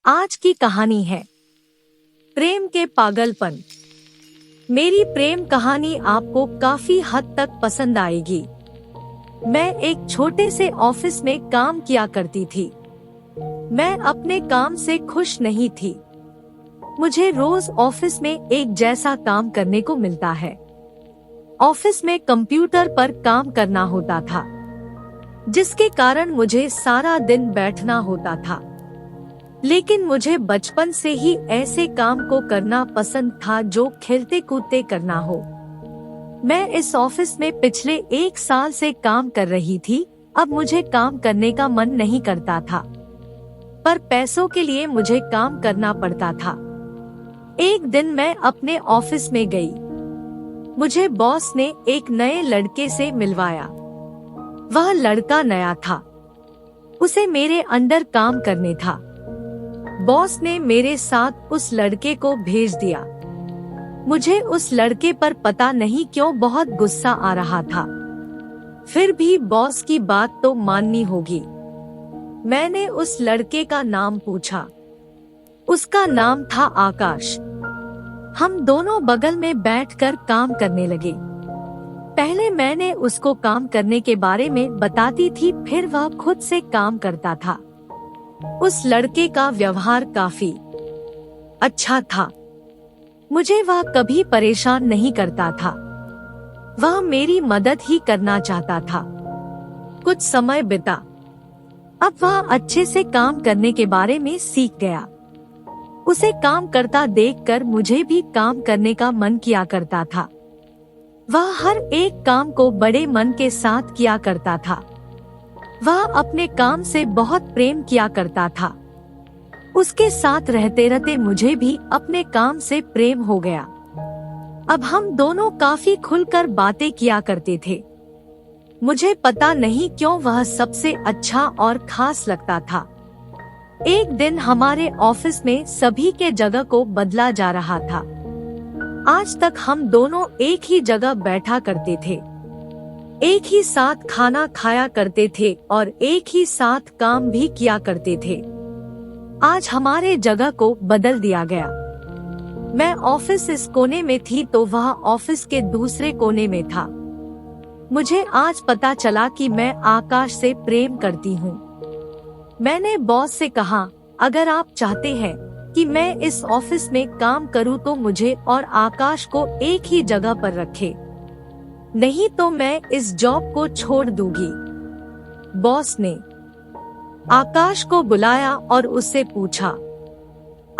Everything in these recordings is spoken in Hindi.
आज की कहानी है प्रेम के पागलपन। मेरी प्रेम कहानी आपको काफी हद तक पसंद आएगी। मैं एक छोटे से ऑफिस में काम किया करती थी। मैं अपने काम से खुश नहीं थी। मुझे रोज ऑफिस में एक जैसा काम करने को मिलता है। ऑफिस में कंप्यूटर पर काम करना होता था, जिसके कारण मुझे सारा दिन बैठना होता था। लेकिन मुझे बचपन से ही ऐसे काम को करना पसंद था जो खेलते कूदते करना हो। मैं इस ऑफिस में पिछले 1 साल से काम कर रही थी। अब मुझे काम करने का मन नहीं करता था, पर पैसों के लिए मुझे काम करना पड़ता था। एक दिन मैं अपने ऑफिस में गई। मुझे बॉस ने एक नए लड़के से मिलवाया। वह लड़का नया था, उसे मेरे अंडर काम करने था। बॉस ने मेरे साथ उस लड़के को भेज दिया। मुझे उस लड़के पर पता नहीं क्यों बहुत गुस्सा आ रहा था। फिर भी बॉस की बात तो माननी होगी। मैंने उस लड़के का नाम पूछा। उसका नाम था आकाश। हम दोनों बगल में बैठकर काम करने लगे। पहले मैंने उसको काम करने के बारे में बताती थी, फिर वह खुद से काम करता था। उस लड़के का व्यवहार काफी अच्छा था। मुझे वह कभी परेशान नहीं करता था। वह मेरी मदद ही करना चाहता था। कुछ समय बीता। अब वह अच्छे से काम करने के बारे में सीख गया। उसे काम करता देखकर मुझे भी काम करने का मन किया करता था। वह हर एक काम को बड़े मन के साथ किया करता था। वह अपने काम से बहुत प्रेम किया करता था। उसके साथ रहते रहते मुझे भी अपने काम से प्रेम हो गया। अब हम दोनों काफी खुलकर बातें किया करते थे। मुझे पता नहीं क्यों वह सबसे अच्छा और खास लगता था। एक दिन हमारे ऑफिस में सभी के जगह को बदला जा रहा था। आज तक हम दोनों एक ही जगह बैठा करते थे, एक ही साथ खाना खाया करते थे और एक ही साथ काम भी किया करते थे। आज हमारे जगह को बदल दिया गया। मैं ऑफिस इस कोने में थी तो वह ऑफिस के दूसरे कोने में था। मुझे आज पता चला कि मैं आकाश से प्रेम करती हूँ। मैंने बॉस से कहा, अगर आप चाहते हैं कि मैं इस ऑफिस में काम करूँ तो मुझे और आकाश को एक ही जगह पर रखे, नहीं तो मैं इस जॉब को छोड़ दूंगी। बॉस ने आकाश को बुलाया और उससे पूछा,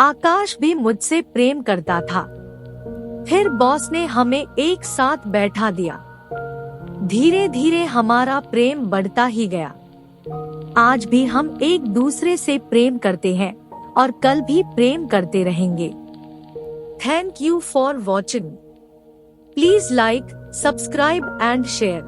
आकाश भी मुझसे प्रेम करता था। फिर बॉस ने हमें एक साथ बैठा दिया। धीरे धीरे हमारा प्रेम बढ़ता ही गया। आज भी हम एक दूसरे से प्रेम करते हैं और कल भी प्रेम करते रहेंगे। Thank you for watching. Please like, subscribe and share.